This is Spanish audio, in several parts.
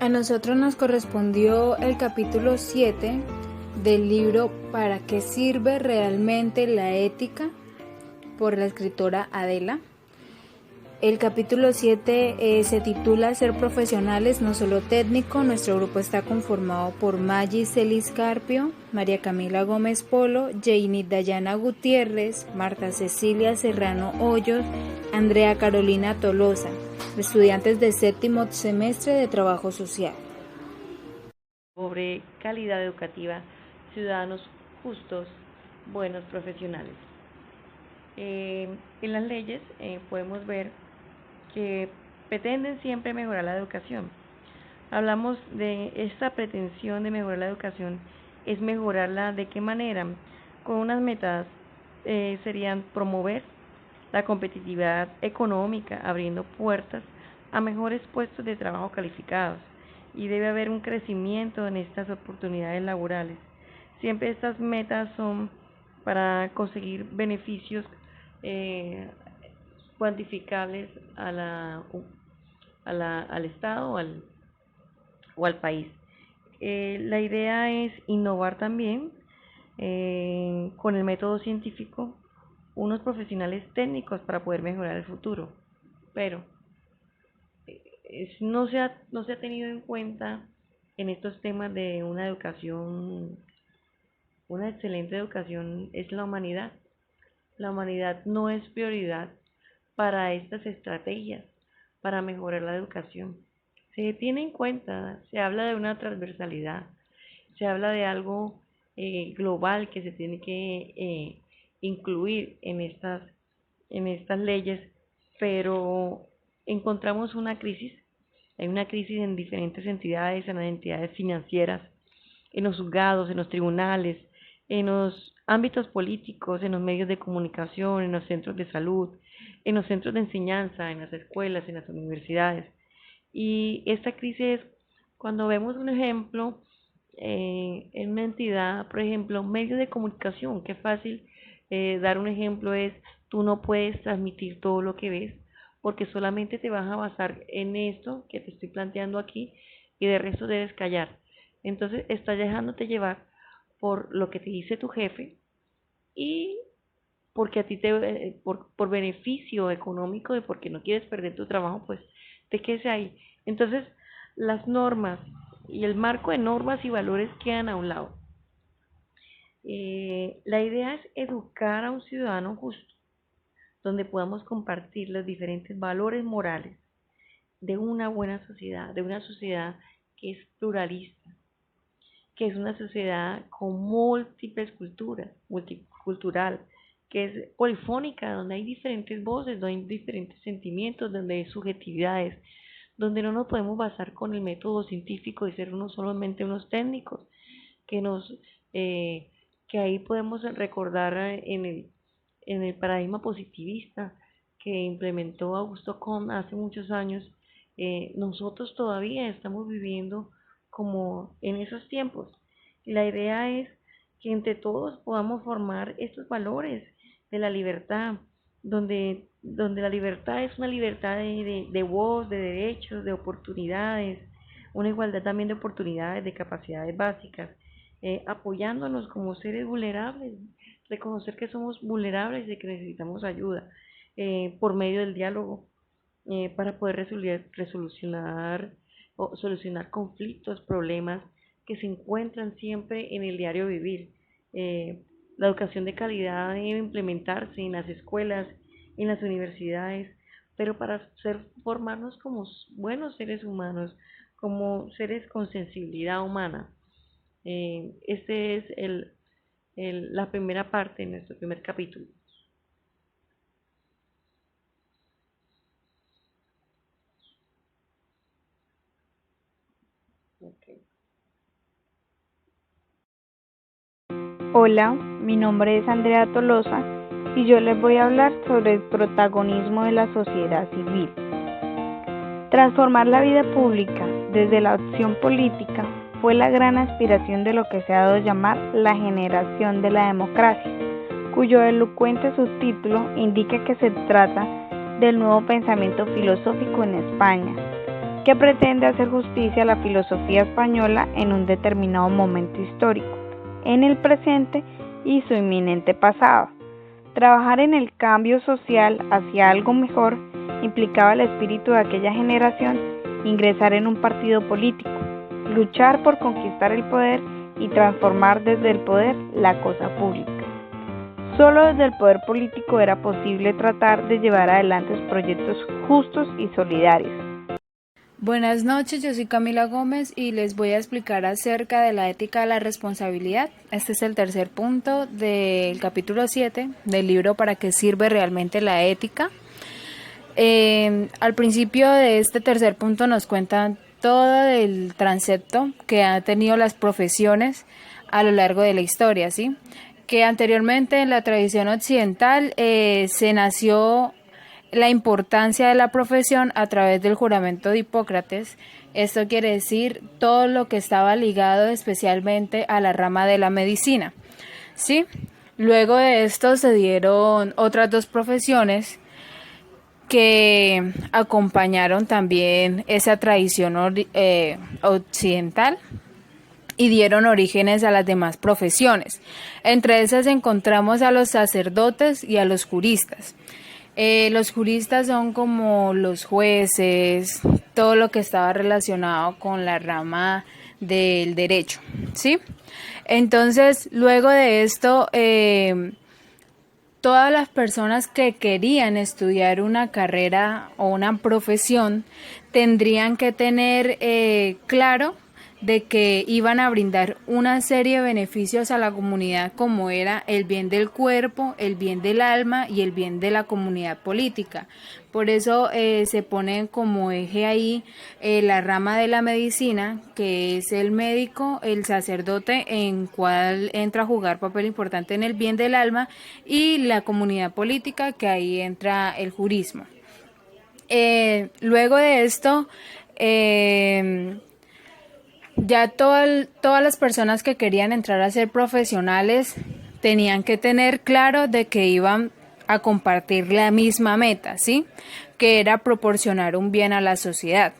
A nosotros nos correspondió el capítulo 7 del libro ¿Para qué sirve realmente la ética?, por la escritora Adela. El capítulo 7 se titula Ser profesionales, no solo técnico. Nuestro grupo está conformado por Maggi Celis Carpio, María Camila Gómez Polo, Janie Dayana Gutiérrez, Marta Cecilia Serrano Hoyos, Andrea Carolina Tolosa, estudiantes de séptimo semestre de Trabajo Social. Sobre calidad educativa, ciudadanos justos, buenos profesionales. En las leyes podemos ver que pretenden siempre mejorar la educación. Hablamos de esta pretensión de mejorar la educación, es mejorarla ¿de qué manera? Con unas metas serían promover la competitividad económica, abriendo puertas a mejores puestos de trabajo calificados, y debe haber un crecimiento en estas oportunidades laborales. Siempre estas metas son para conseguir beneficios cuantificables al Estado o al país. La idea es innovar también con el método científico, unos profesionales técnicos para poder mejorar el futuro, pero no se ha tenido en cuenta en estos temas de una educación, una excelente educación es la humanidad. La humanidad no es prioridad para estas estrategias, para mejorar la educación. Se tiene en cuenta, se habla de una transversalidad, se habla de algo global que se tiene que incluir en estas leyes, pero encontramos una crisis. Hay una crisis en diferentes entidades, en las entidades financieras, en los juzgados, en los tribunales, en los ámbitos políticos, en los medios de comunicación, en los centros de salud, en los centros de enseñanza, en las escuelas, en las universidades. Y esta crisis es cuando vemos un ejemplo en una entidad, por ejemplo, medios de comunicación. Qué fácil dar un ejemplo es, tú no puedes transmitir todo lo que ves, porque solamente te vas a basar en esto que te estoy planteando aquí y de resto debes callar. Entonces estás dejándote llevar por lo que te dice tu jefe y porque a ti por beneficio económico, de porque no quieres perder tu trabajo, pues te quedes ahí. Entonces las normas y el marco de normas y valores quedan a un lado. La idea es educar a un ciudadano justo, donde podamos compartir los diferentes valores morales de una buena sociedad, de una sociedad que es pluralista, que es una sociedad con múltiples culturas, multicultural, que es polifónica, donde hay diferentes voces, donde hay diferentes sentimientos, donde hay subjetividades, donde no nos podemos basar con el método científico y ser solamente unos técnicos, que que ahí podemos recordar en el paradigma positivista que implementó Augusto Comte hace muchos años. Nosotros todavía estamos viviendo como en esos tiempos. La idea es que entre todos podamos formar estos valores de la libertad, donde la libertad es una libertad de voz, de derechos, de oportunidades, una igualdad también de oportunidades, de capacidades básicas, apoyándonos como seres vulnerables, reconocer que somos vulnerables y que necesitamos ayuda por medio del diálogo para poder resolucionar o solucionar conflictos, problemas que se encuentran siempre en el diario vivir. La educación de calidad debe implementarse en las escuelas, en las universidades, pero para formarnos como buenos seres humanos, como seres con sensibilidad humana. Este es la primera parte de nuestro primer capítulo. Okay. Hola, mi nombre es Andrea Tolosa y yo les voy a hablar sobre el protagonismo de la sociedad civil. Transformar la vida pública desde la acción política fue la gran aspiración de lo que se ha dado a llamar la generación de la democracia, cuyo elocuente subtítulo indica que se trata del nuevo pensamiento filosófico en España, que pretende hacer justicia a la filosofía española en un determinado momento histórico, en el presente y su inminente pasado. Trabajar en el cambio social hacia algo mejor implicaba el espíritu de aquella generación ingresar en un partido político, luchar por conquistar el poder y transformar desde el poder la cosa pública. Solo desde el poder político era posible tratar de llevar adelante proyectos justos y solidarios. Buenas noches, yo soy Camila Gómez y les voy a explicar acerca de la ética de la responsabilidad. Este es el tercer punto del capítulo 7 del libro ¿Para qué sirve realmente la ética? Al principio de este tercer punto nos cuentan todo el transepto que han tenido las profesiones a lo largo de la historia, ¿sí? Que anteriormente en la tradición occidental se nació la importancia de la profesión a través del juramento de Hipócrates. Esto quiere decir todo lo que estaba ligado especialmente a la rama de la medicina, ¿sí? Luego de esto se dieron otras dos profesiones que acompañaron también esa tradición occidental y dieron orígenes a las demás profesiones. Entre esas encontramos a los sacerdotes y a los juristas. Los juristas son como los jueces, todo lo que estaba relacionado con la rama del derecho, ¿sí? Entonces, luego de esto, todas las personas que querían estudiar una carrera o una profesión tendrían que tener claro de que iban a brindar una serie de beneficios a la comunidad, como era el bien del cuerpo, el bien del alma y el bien de la comunidad política. Por eso se pone como eje ahí la rama de la medicina, que es el médico, el sacerdote, en cual entra a jugar papel importante en el bien del alma, y la comunidad política, que ahí entra el jurismo. Luego de esto, ya todas las personas que querían entrar a ser profesionales tenían que tener claro de que iban a compartir la misma meta, ¿sí? Que era proporcionar un bien a la sociedad.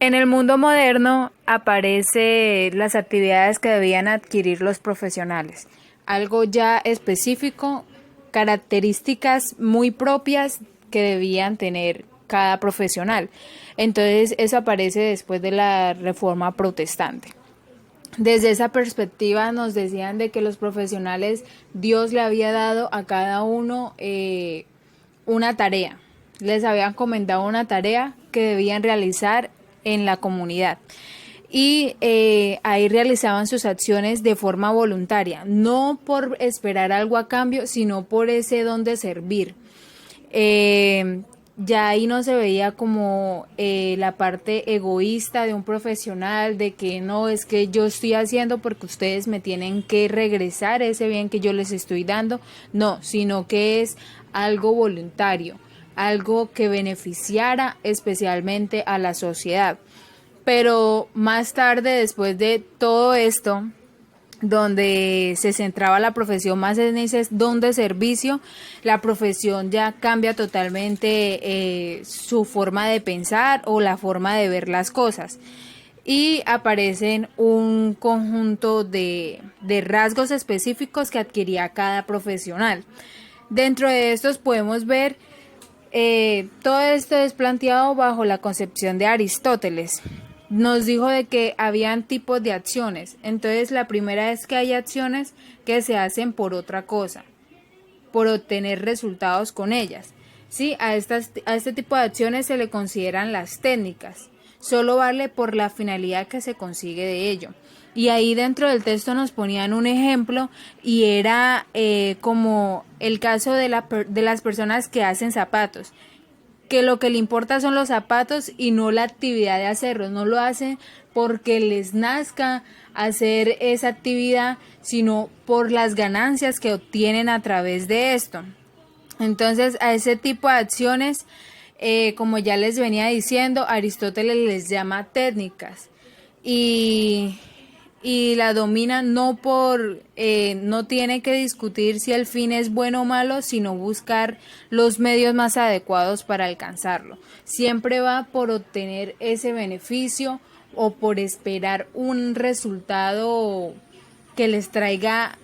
En el mundo moderno aparecen las actividades que debían adquirir los profesionales, algo ya específico, características muy propias que debían tener cada profesional. Entonces eso aparece después de la Reforma Protestante. Desde esa perspectiva nos decían de que los profesionales, Dios le había dado a cada uno una tarea, les había encomendado una tarea que debían realizar en la comunidad. Y ahí realizaban sus acciones de forma voluntaria, no por esperar algo a cambio, sino por ese don de servir. Ya ahí no se veía como la parte egoísta de un profesional, de que no, es que yo estoy haciendo porque ustedes me tienen que regresar ese bien que yo les estoy dando, no, sino que es algo voluntario, algo que beneficiara especialmente a la sociedad. Pero más tarde, después de todo esto, donde se centraba la profesión más en ese don de servicio, la profesión ya cambia totalmente su forma de pensar o la forma de ver las cosas, y aparecen un conjunto de rasgos específicos que adquiría cada profesional. Dentro de estos podemos ver todo esto es planteado bajo la concepción de Aristóteles. Nos dijo de que habían tipos de acciones. Entonces la primera es que hay acciones que se hacen por otra cosa, por obtener resultados con ellas. Sí, a este tipo de acciones se le consideran las técnicas. Solo vale por la finalidad que se consigue de ello. Y ahí dentro del texto nos ponían un ejemplo y era como el caso de las personas que hacen zapatos, que lo que le importa son los zapatos y no la actividad de hacerlos. No lo hacen porque les nazca hacer esa actividad, sino por las ganancias que obtienen a través de esto. Entonces, a ese tipo de acciones, como ya les venía diciendo, Aristóteles les llama técnicas. Y y la domina no tiene que discutir si el fin es bueno o malo, sino buscar los medios más adecuados para alcanzarlo. Siempre va por obtener ese beneficio o por esperar un resultado que les traiga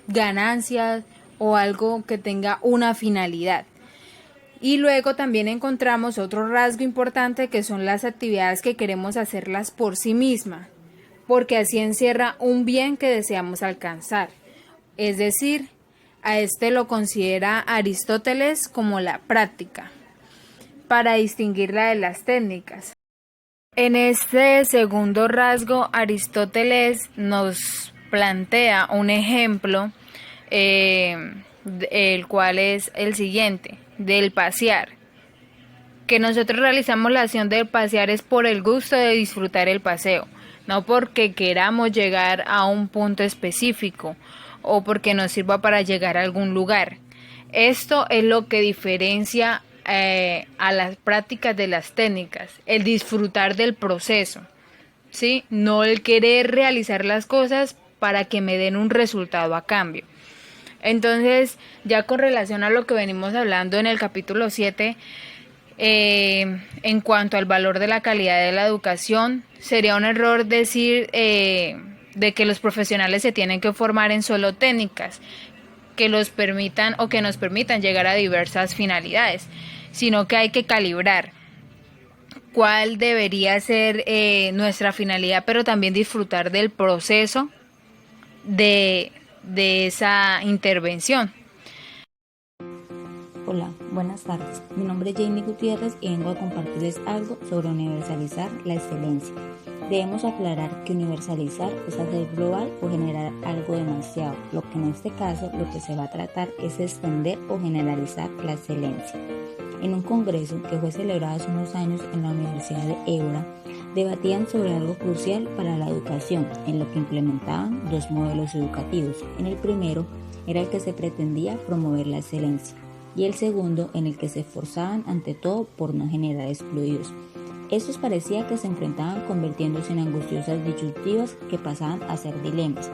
ganancias o algo que tenga una finalidad. Y luego también encontramos otro rasgo importante, que son las actividades que queremos hacerlas por sí mismas, porque así encierra un bien que deseamos alcanzar. Es decir, a este lo considera Aristóteles como la práctica, para distinguirla de las técnicas. En este segundo rasgo, Aristóteles nos plantea un ejemplo, el cual es el siguiente, del pasear. Que nosotros realizamos la acción del pasear es por el gusto de disfrutar el paseo, no porque queramos llegar a un punto específico o porque nos sirva para llegar a algún lugar. Esto es lo que diferencia a las prácticas de las técnicas, el disfrutar del proceso, ¿sí? No el querer realizar las cosas para que me den un resultado a cambio. Entonces, ya con relación a lo que venimos hablando en el capítulo 7, en cuanto al valor de la calidad de la educación, sería un error decir de que los profesionales se tienen que formar en solo técnicas que los permitan o que nos permitan llegar a diversas finalidades, sino que hay que calibrar cuál debería ser nuestra finalidad, pero también disfrutar del proceso de esa intervención. Hola, buenas tardes. Mi nombre es Jamie Gutiérrez y vengo a compartirles algo sobre universalizar la excelencia. Debemos aclarar que universalizar es hacer global o generar algo demasiado, lo que en este caso lo que se va a tratar es extender o generalizar la excelencia. En un congreso que fue celebrado hace unos años en la Universidad de Évora, debatían sobre algo crucial para la educación, en lo que implementaban dos modelos educativos. En el primero era el que se pretendía promover la excelencia y el segundo en el que se esforzaban ante todo por no generar excluidos. Estos parecía que se enfrentaban convirtiéndose en angustiosas disyuntivas que pasaban a ser dilemas.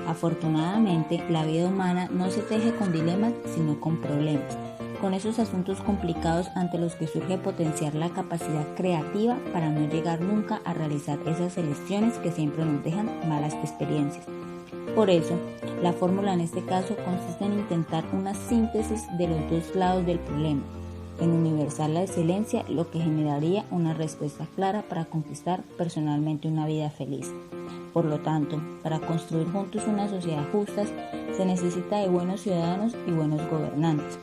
Afortunadamente, la vida humana no se teje con dilemas sino con problemas, con esos asuntos complicados ante los que surge potenciar la capacidad creativa para no llegar nunca a realizar esas elecciones que siempre nos dejan malas experiencias. Por eso, la fórmula en este caso consiste en intentar una síntesis de los dos lados del problema, en universal la excelencia, lo que generaría una respuesta clara para conquistar personalmente una vida feliz. Por lo tanto, para construir juntos una sociedad justa, se necesita de buenos ciudadanos y buenos gobernantes.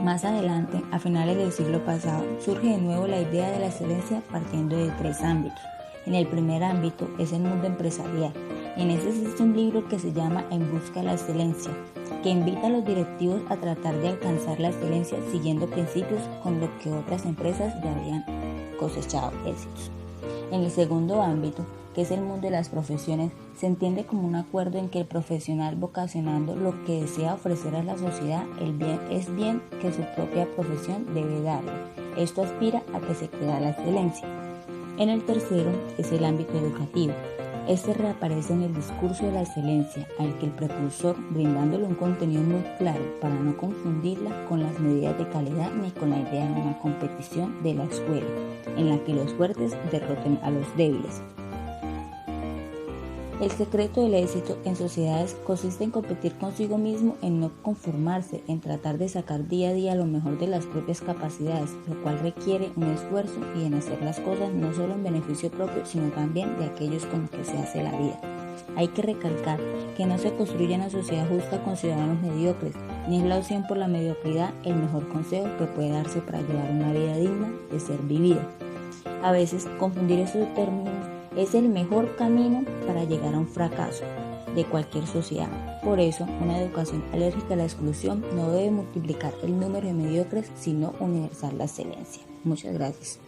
Más adelante, a finales del siglo pasado, surge de nuevo la idea de la excelencia partiendo de tres ámbitos. En el primer ámbito es el mundo empresarial. En ese existe un libro que se llama En busca de la excelencia, que invita a los directivos a tratar de alcanzar la excelencia siguiendo principios con los que otras empresas ya habían cosechado éxitos. En el segundo ámbito, que es el mundo de las profesiones, se entiende como un acuerdo en que el profesional vocacionando lo que desea ofrecer a la sociedad es bien que su propia profesión debe darle. Esto aspira a que se crea la excelencia. En el tercero es el ámbito educativo. Este reaparece en el discurso de la excelencia, al que el precursor brindándole un contenido muy claro para no confundirla con las medidas de calidad ni con la idea de una competición de la escuela, en la que los fuertes derroten a los débiles. El secreto del éxito en sociedades consiste en competir consigo mismo, en no conformarse, en tratar de sacar día a día lo mejor de las propias capacidades, lo cual requiere un esfuerzo y en hacer las cosas no solo en beneficio propio, sino también de aquellos con los que se hace la vida. Hay que recalcar que no se construye una sociedad justa con ciudadanos mediocres, ni es la opción por la mediocridad el mejor consejo que puede darse para llevar una vida digna de ser vivida. A veces confundir esos términos es el mejor camino para llegar a un fracaso de cualquier sociedad. Por eso, una educación alérgica a la exclusión no debe multiplicar el número de mediocres, sino universal la excelencia. Muchas gracias.